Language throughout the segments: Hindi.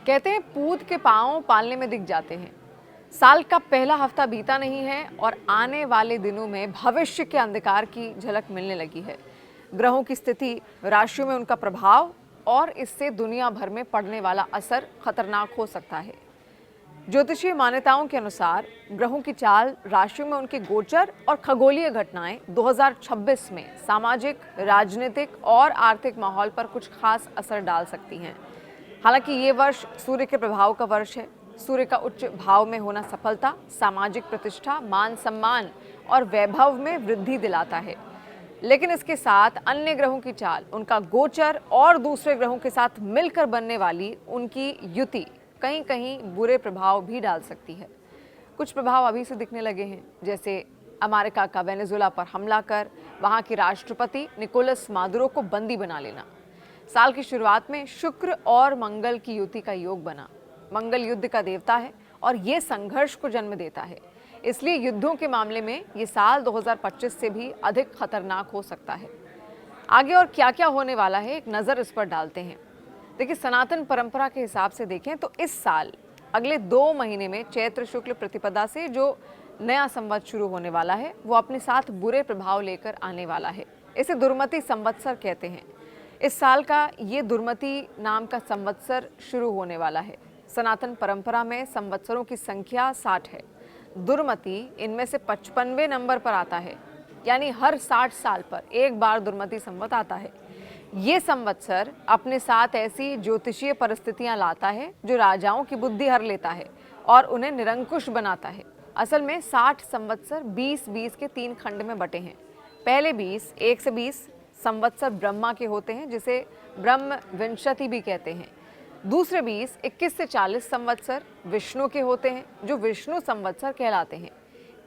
कहते हैं पूत के पांव पालने में दिख जाते हैं। साल का पहला हफ्ता बीता नहीं है और आने वाले दिनों में भविष्य के अंधकार की झलक मिलने लगी है। ग्रहों की स्थिति, राशियों में उनका प्रभाव और इससे दुनिया भर में पड़ने वाला असर खतरनाक हो सकता है। ज्योतिषीय मान्यताओं के अनुसार ग्रहों की चाल, राशियों में उनके गोचर और खगोलीय घटनाएं 2026 में सामाजिक, राजनीतिक और आर्थिक माहौल पर कुछ खास असर डाल सकती हैं। हालांकि ये वर्ष सूर्य के प्रभाव का वर्ष है। सूर्य का उच्च भाव में होना सफलता, सामाजिक प्रतिष्ठा, मान सम्मान और वैभव में वृद्धि दिलाता है। लेकिन इसके साथ अन्य ग्रहों की चाल, उनका गोचर और दूसरे ग्रहों के साथ मिलकर बनने वाली उनकी युति कहीं कहीं बुरे प्रभाव भी डाल सकती है। कुछ प्रभाव अभी से दिखने लगे हैं, जैसे अमेरिका का वेनेजुएला पर हमला कर वहां के राष्ट्रपति निकोलस मादुरो को बंदी बना लेना। साल की शुरुआत में शुक्र और मंगल की युति का योग बना। मंगल युद्ध का देवता है और ये संघर्ष को जन्म देता है। इसलिए युद्धों के मामले में ये साल 2025 से भी अधिक खतरनाक हो सकता है। आगे और क्या क्या होने वाला है, एक नज़र इस पर डालते हैं। देखिए, सनातन परंपरा के हिसाब से देखें तो इस साल अगले 2 महीने में चैत्र शुक्ल प्रतिपदा से जो नया संवत शुरू होने वाला है वो अपने साथ बुरे प्रभाव लेकर आने वाला है। इसे दुर्मति संवत्सर कहते हैं। इस साल का ये दुर्मति नाम का संवत्सर शुरू होने वाला है। सनातन परंपरा में संवत्सरों की संख्या 60 है। दुर्मति इनमें से 55वें नंबर पर आता है, यानी हर 60 साल पर एक बार दुर्मति संवत आता है। ये संवत्सर अपने साथ ऐसी ज्योतिषीय परिस्थितियां लाता है जो राजाओं की बुद्धि हर लेता है और उन्हें निरंकुश बनाता है। असल में 60 संवत्सर 20-20 के 3 खंड में बटे हैं। पहले 20 1 से 20 संवत्सर ब्रह्मा के होते हैं, जिसे ब्रह्म विंशति भी कहते हैं। दूसरे 20 21 से 40 संवत्सर विष्णु के होते हैं, जो विष्णु संवत्सर कहलाते हैं।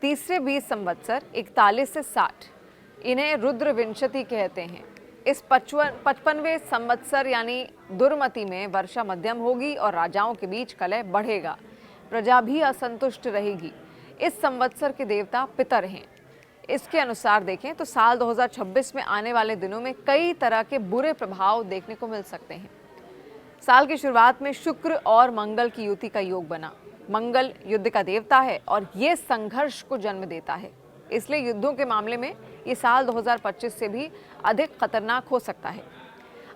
तीसरे 20 संवत्सर 41 से 60 इन्हें रुद्र विंशति कहते हैं। इस 55वें संवत्सर यानी दुर्मति में वर्षा मध्यम होगी और राजाओं के बीच कलह बढ़ेगा। प्रजा भी असंतुष्ट रहेगी। इस संवत्सर के देवता पितर हैं। इसके अनुसार देखें तो साल 2026 में आने वाले दिनों में कई तरह के बुरे प्रभाव देखने को मिल सकते हैं। साल की शुरुआत में शुक्र और मंगल की युति का योग बना। मंगल युद्ध का देवता है और ये संघर्ष को जन्म देता है। इसलिए युद्धों के मामले में ये साल 2025 से भी अधिक खतरनाक हो सकता है।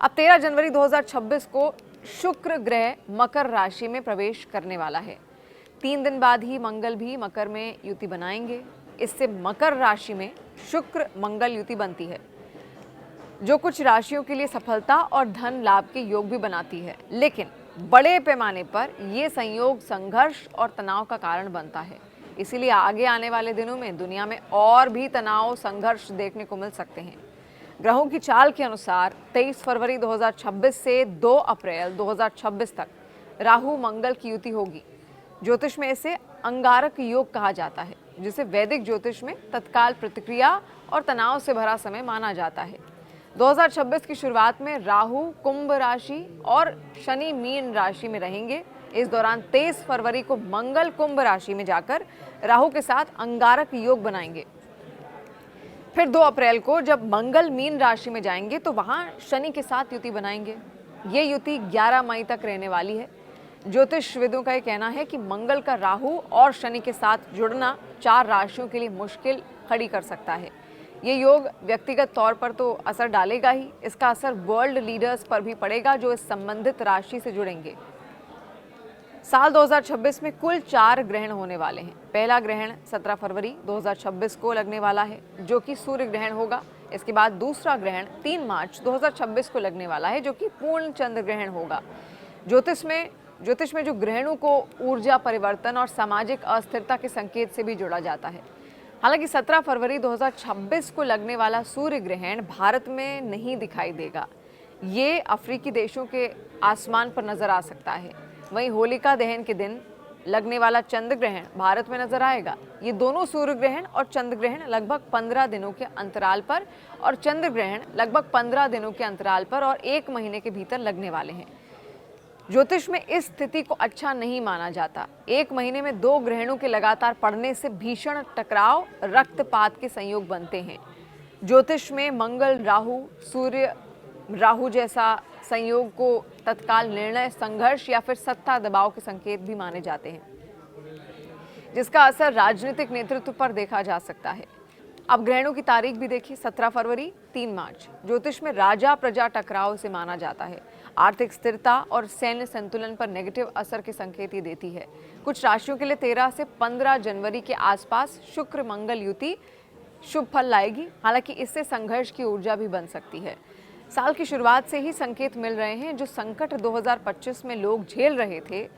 अब 13 जनवरी 2026 को शुक्र ग्रह मकर राशि में प्रवेश करने वाला है। 3 दिन बाद ही मंगल भी मकर में युति बनाएंगे। इससे मकर राशि में शुक्र मंगल युति बनती है, जो कुछ राशियों के लिए सफलता और धन लाभ के योग भी बनाती है। लेकिन बड़े पैमाने पर यह संयोग संघर्ष और तनाव का कारण बनता है। इसीलिए आगे आने वाले दिनों में दुनिया में और भी तनाव, संघर्ष देखने को मिल सकते हैं। ग्रहों की चाल के अनुसार 23 फरवरी 2026 से 2 अप्रैल 2026 तक राहु मंगल की युति होगी। ज्योतिष में इसे अंगारक योग कहा जाता है, जिसे वैदिक ज्योतिष में तत्काल प्रतिक्रिया और तनाव से भरा समय माना जाता है। 2026 की शुरुआत में राहु कुंभ राशि और शनि मीन राशि में रहेंगे। इस दौरान 23 फरवरी को मंगल कुंभ राशि में जाकर राहु के साथ अंगारक योग बनाएंगे। फिर 2 अप्रैल को जब मंगल मीन राशि में जाएंगे तो वहां शनि के साथ युति बनाएंगे। ये युति 11 मई तक रहने वाली है। ज्योतिषविदों का यह कहना है कि मंगल का राहु और शनि के साथ जुड़ना 4 राशियों के लिए मुश्किल खड़ी कर सकता है। ये योग व्यक्तिगत तौर पर तो असर डालेगा ही, इसका असर वर्ल्ड लीडर्स पर भी पड़ेगा जो इस संबंधित राशि से जुड़ेंगे। साल 2026 में कुल 4 ग्रहण होने वाले हैं। पहला ग्रहण 17 फरवरी 2026 को लगने वाला है, जो कि सूर्य ग्रहण होगा। इसके बाद दूसरा ग्रहण 3 मार्च 2026 को लगने वाला है, जो कि पूर्ण चंद्र ग्रहण होगा। ज्योतिष में जो ग्रहणों को ऊर्जा परिवर्तन और सामाजिक अस्थिरता के संकेत से भी जोड़ा जाता है। हालांकि 17 फरवरी 2026 को लगने वाला सूर्य ग्रहण भारत में नहीं दिखाई देगा। ये अफ्रीकी देशों के आसमान पर नजर आ सकता है। वहीं होलिका दहन के दिन लगने वाला चंद्र ग्रहण भारत में नजर आएगा। ये दोनों सूर्य ग्रहण और चंद्र ग्रहण लगभग 15 दिनों के अंतराल पर और चंद्र ग्रहण लगभग 15 दिनों के अंतराल पर और 1 महीने के भीतर लगने वाले हैं। ज्योतिष में इस स्थिति को अच्छा नहीं माना जाता। 1 महीने में 2 ग्रहणों के लगातार पड़ने से भीषण टकराव, रक्तपात के संयोग बनते हैं। ज्योतिष में मंगल राहु सूर्य राहु जैसा संयोग को तत्काल निर्णय, संघर्ष या फिर सत्ता दबाव के संकेत भी माने जाते हैं, जिसका असर राजनीतिक नेतृत्व पर देखा जा सकता है। अब ग्रहणों की तारीख भी देखिए, 17 फरवरी, 3 मार्च। ज्योतिष में राजा प्रजा टकराव से माना जाता है। आर्थिक स्थिरता और सैन्य संतुलन पर नेगेटिव असर के संकेत ये देती है। कुछ राशियों के लिए 13 से 15 जनवरी के आसपास शुक्र मंगल युति शुभ फल लाएगी, हालांकि इससे संघर्ष की ऊर्जा भी बन सकती है। साल की शुरुआत से ही संकेत मिल रहे हैं, जो संकट 2025 में लोग झेल रहे थे,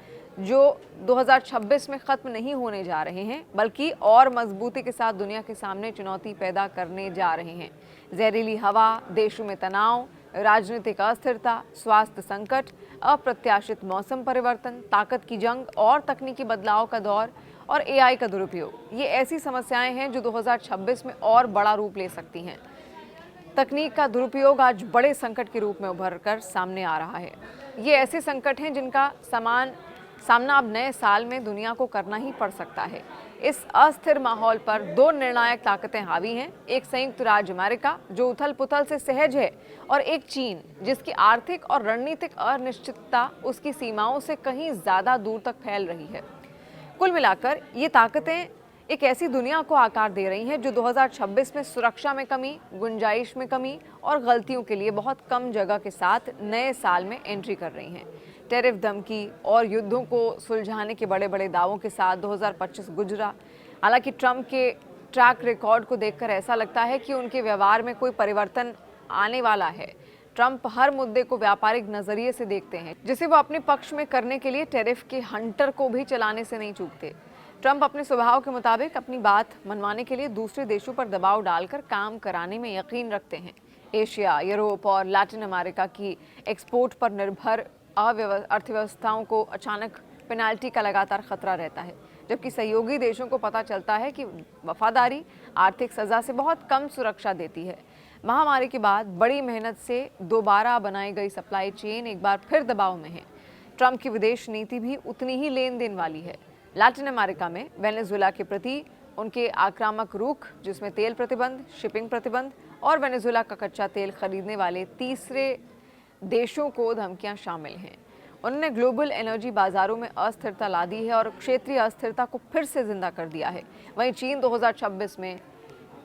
जो 2026 में खत्म नहीं होने जा रहे हैं, बल्कि और मजबूती के साथ दुनिया के सामने चुनौती पैदा करने जा रहे हैं। जहरीली हवा, देशों में तनाव, राजनीतिक अस्थिरता, स्वास्थ्य संकट, अप्रत्याशित मौसम परिवर्तन, ताकत की जंग और तकनीकी बदलाव का दौर और एआई का दुरुपयोग, ये ऐसी समस्याएं हैं जो 2026 में और बड़ा रूप ले सकती हैं। तकनीक का दुरुपयोग आज बड़े संकट के रूप में उभर कर सामने आ रहा है। ये ऐसे संकट हैं जिनका सामना अब नए साल में दुनिया को करना ही पड़ सकता है। इस अस्थिर माहौल पर दो निर्णायक ताकतें हावी हैं, एक संयुक्त राज्य अमेरिका जो उथल पुथल से सहज है, और एक चीन जिसकी आर्थिक और रणनीतिक अनिश्चितता उसकी सीमाओं से कहीं ज्यादा दूर तक फैल रही है। कुल मिलाकर ये ताकतें एक ऐसी दुनिया को आकार दे रही हैं जो 2026 में सुरक्षा में कमी, गुंजाइश में कमी और गलतियों के लिए बहुत कम जगह के साथ नए साल में एंट्री कर रही हैं। टैरिफ धमकी और युद्धों को सुलझाने के बड़े बड़े दावों के साथ 2025 गुजरा। हालांकि ट्रंप के ट्रैक रिकॉर्ड को देखकर ऐसा लगता है कि उनके व्यवहार में कोई परिवर्तन आने वाला है। ट्रंप हर मुद्दे को व्यापारिक नजरिए से देखते हैं, जिसे वो अपने पक्ष में करने के लिए टैरिफ के हंटर को भी चलाने से नहीं चूकते। ट्रंप अपने स्वभाव के मुताबिक अपनी बात मनवाने के लिए दूसरे देशों पर दबाव डालकर काम कराने में यकीन रखते हैं। एशिया, यूरोप और लैटिन अमेरिका की एक्सपोर्ट पर निर्भर अर्थव्यवस्थाओं को अचानक पेनाल्टी का लगातार खतरा रहता है, जबकि सहयोगी देशों को पता चलता है कि वफादारी आर्थिक सजा से बहुत कम सुरक्षा देती है। महामारी के बाद बड़ी मेहनत से दोबारा बनाई गई सप्लाई चेन एक बार फिर दबाव में है। ट्रंप की विदेश नीति भी उतनी ही लेन देन वाली है। लैटिन अमेरिका में वेनेजुएला के प्रति उनके आक्रामक रुख, जिसमें तेल प्रतिबंध, शिपिंग प्रतिबंध और वेनेजुएला का कच्चा तेल खरीदने वाले तीसरे देशों को धमकियां शामिल हैं। उन्होंने ग्लोबल एनर्जी बाजारों में अस्थिरता ला दी है और क्षेत्रीय अस्थिरता को फिर से जिंदा कर दिया है। वहीं चीन 2026 में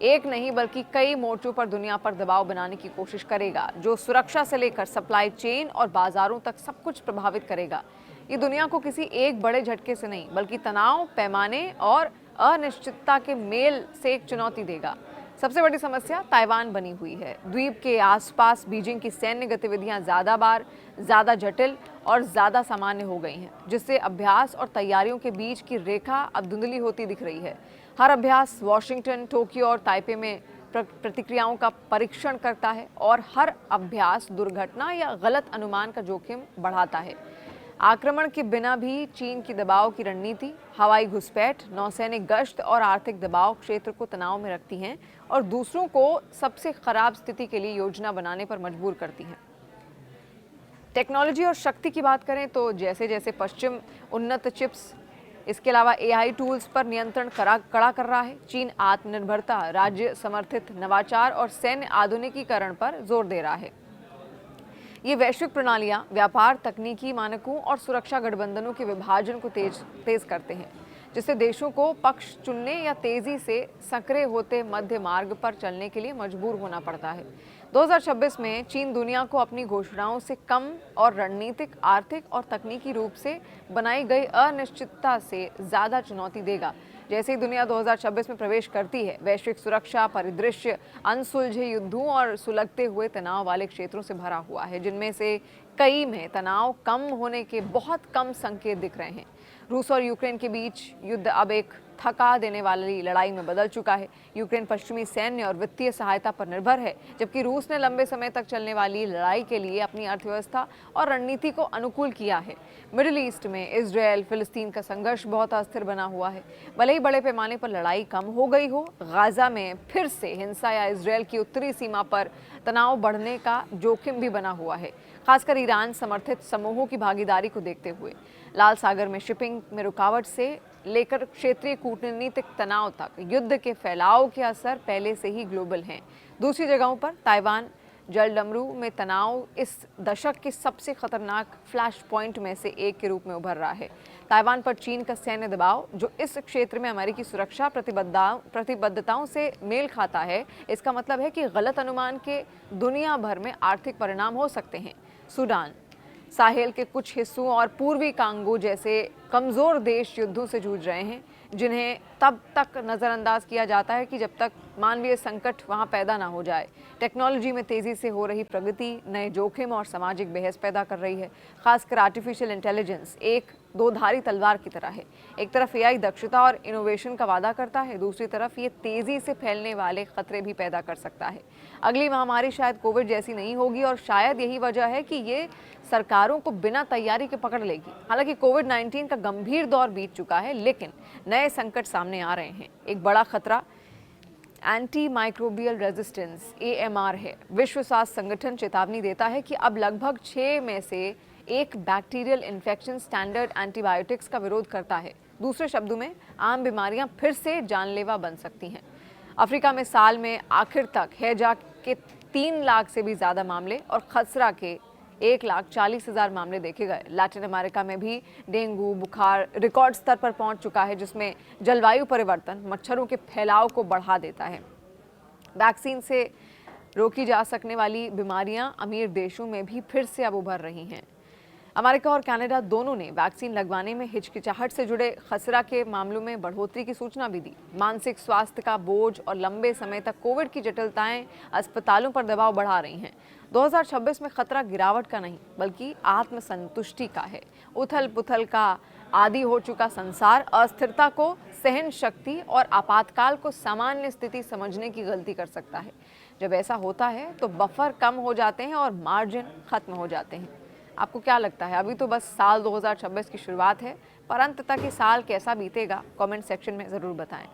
एक नहीं बल्कि कई मोर्चों पर दुनिया पर दबाव बनाने की कोशिश करेगा, जो सुरक्षा से लेकर सप्लाई चेन और बाजारों तक सब कुछ प्रभावित करेगा। ये दुनिया को किसी एक बड़े झटके से नहीं, बल्कि तनाव, पैमाने और अनिश्चितता के मेल से एक चुनौती देगा। सबसे बड़ी समस्या ताइवान बनी हुई है। द्वीप के आसपास बीजिंग की सैन्य गतिविधियां ज़्यादा जटिल और ज़्यादा सामान्य हो गई हैं, जिससे अभ्यास और तैयारियों के बीच की रेखा अब धुंधली होती दिख रही है। हर अभ्यास वॉशिंगटन, टोक्यो और ताइपे में प्रतिक्रियाओं का परीक्षण करता है और हर अभ्यास दुर्घटना या गलत अनुमान का जोखिम बढ़ाता है। आक्रमण के बिना भी चीन की दबाव की रणनीति, हवाई घुसपैठ, नौसैनिक गश्त और आर्थिक दबाव क्षेत्र को तनाव में रखती हैं और दूसरों को सबसे खराब स्थिति के लिए योजना बनाने पर मजबूर करती हैं। टेक्नोलॉजी और शक्ति की बात करें तो जैसे जैसे पश्चिम उन्नत चिप्स, इसके अलावा एआई टूल्स पर नियंत्रण कड़ा कर रहा है, चीन आत्मनिर्भरता, राज्य समर्थित नवाचार और सैन्य आधुनिकीकरण पर जोर दे रहा है। ये वैश्विक प्रणालियां व्यापार, तकनीकी मानकों और सुरक्षा गठबंधनों के विभाजन को तेज करते हैं, जिससे देशों को पक्ष चुनने या तेजी से सक्रिय होते मध्य मार्ग पर चलने के लिए मजबूर होना पड़ता है। 2026 में चीन दुनिया को अपनी घोषणाओं से कम और रणनीतिक, आर्थिक और तकनीकी रूप से बनाई गई अनिश्चितता से ज़्यादा चुनौती देगा। जैसे ही दुनिया 2026 में प्रवेश करती है, वैश्विक सुरक्षा परिदृश्य अनसुलझे युद्धों और सुलगते हुए तनाव वाले क्षेत्रों से भरा हुआ है, जिनमें से कई में तनाव कम होने के बहुत कम संकेत दिख रहे हैं। रूस और यूक्रेन के बीच युद्ध अब एक थका देने वाली लड़ाई में बदल चुका है। यूक्रेन पश्चिमी सैन्य और वित्तीय सहायता पर निर्भर है, जबकि रूस ने लंबे समय तक चलने वाली लड़ाई के लिए अपनी अर्थव्यवस्था और रणनीति को अनुकूल किया है। मिडिल ईस्ट में इजरायल फिलिस्तीन का संघर्ष बहुत अस्थिर बना हुआ है। भले ही बड़े पैमाने पर लड़ाई कम हो गई हो, गाजा में फिर से हिंसा या इजरायल की उत्तरी सीमा पर तनाव बढ़ने का जोखिम भी बना हुआ है, खासकर ईरान समर्थित समूहों की भागीदारी को देखते हुए। लाल सागर में शिपिंग में रुकावट से लेकर क्षेत्रीय कूटनीतिक तनाव तक युद्ध के फैलाव के असर पहले से ही ग्लोबल हैं। दूसरी जगहों पर ताइवान जलडमरू में तनाव इस दशक के सबसे खतरनाक फ्लैश पॉइंट में से एक के रूप में उभर रहा है। ताइवान पर चीन का सैन्य दबाव, जो इस क्षेत्र में अमेरिकी सुरक्षा प्रतिबद्धताओं से मेल खाता है, इसका मतलब है कि गलत अनुमान के दुनिया भर में आर्थिक परिणाम हो सकते हैं। सूडान, साहेल के कुछ हिस्सों और पूर्वी कांगो जैसे कमजोर देश युद्धों से जूझ रहे हैं, जिन्हें तब तक नज़रअंदाज किया जाता है कि जब तक मानवीय संकट वहां पैदा ना हो जाए। टेक्नोलॉजी में तेजी से हो रही प्रगति नए जोखिम और सामाजिक बहस पैदा कर रही है। खासकर आर्टिफिशियल इंटेलिजेंस एक दो-धारी तलवार की तरह है। एक तरफ एआई दक्षता और इनोवेशन का वादा करता है, दूसरी तरफ ये तेजी से फैलने वाले खतरे भी पैदा कर सकता है। अगली महामारी शायद कोविड जैसी नहीं होगी और शायद यही वजह है कि ये सरकारों को बिना तैयारी के पकड़ लेगी। हालांकि कोविड-19 का गंभीर दौर बीत चुका है, लेकिन नए संकट सामने आ रहे हैं। एक बड़ा खतरा एंटी माइक्रोबियल रेजिस्टेंस AMR है। विश्व स्वास्थ्य संगठन चेतावनी देता है कि अब लगभग 6 में से एक बैक्टीरियल इन्फेक्शन स्टैंडर्ड एंटीबायोटिक्स का विरोध करता है। दूसरे शब्दों में, आम बीमारियां फिर से जानलेवा बन सकती हैं। अफ्रीका में साल में आखिर तक हैजा के 3 लाख से भी ज़्यादा मामले और खसरा के 1,40,000 मामले देखे गए। लैटिन अमेरिका में भी डेंगू बुखार रिकॉर्ड स्तर पर पहुंच चुका है, जिसमें जलवायु परिवर्तन मच्छरों के फैलाव को बढ़ा देता है। वैक्सीन से रोकी जा सकने वाली बीमारियां अमीर देशों में भी फिर से अब उभर रही हैं। अमेरिका और कनाडा दोनों ने वैक्सीन लगवाने में हिचकिचाहट से जुड़े खसरा के मामलों में बढ़ोतरी की सूचना भी दी। मानसिक स्वास्थ्य का बोझ और लंबे समय तक कोविड की जटिलताएं अस्पतालों पर दबाव बढ़ा रही हैं। 2026 में खतरा गिरावट का नहीं, बल्कि आत्मसंतुष्टि का है। उथल पुथल का आदी हो चुका संसार अस्थिरता को सहन शक्ति और आपातकाल को सामान्य स्थिति समझने की गलती कर सकता है। जब ऐसा होता है तो बफर कम हो जाते हैं और मार्जिन खत्म हो जाते हैं। आपको क्या लगता है? अभी तो बस साल 2026 की शुरुआत है, पर अंत तक ये साल कैसा बीतेगा, कमेंट सेक्शन में ज़रूर बताएं।